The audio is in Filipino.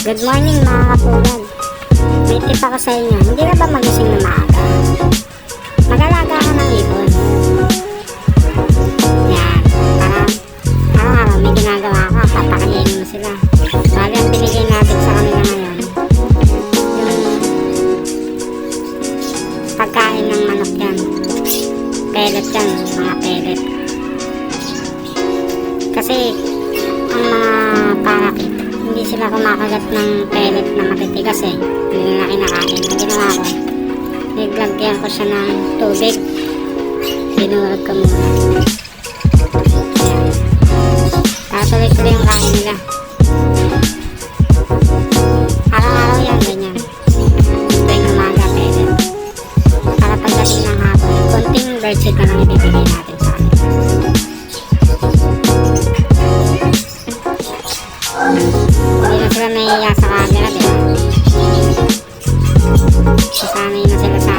Good morning mga kapulad. May tip ako sa inyo. Hindi ka ba magising na maaga? Mag-alaga ka ng ibon. Yan. Parang may ginagawa ka. Papakainin mo sila. Bali ang binigay natin sa kanila ngayon, yung pagkain ng manok yan. Pellet yan. Mga pellet. Kasi ang mga parakit, hindi sila kumakagat ng pellet na matitigas eh. Hindi nila kinakain. Ang ginawa ko, niglagyan ko siya ng tubig. Binurog ko muna. Ayan. Tatuloy-tuloy yung kain nila. Araw-araw yan, ganyan. Tuwing umaga, pellet. Para pagdating ng hapon, konting birdseed na lang ibibigay natin sa kanila. Hindi na sila nahihiya sa camera, diba? Sasanay na sila sa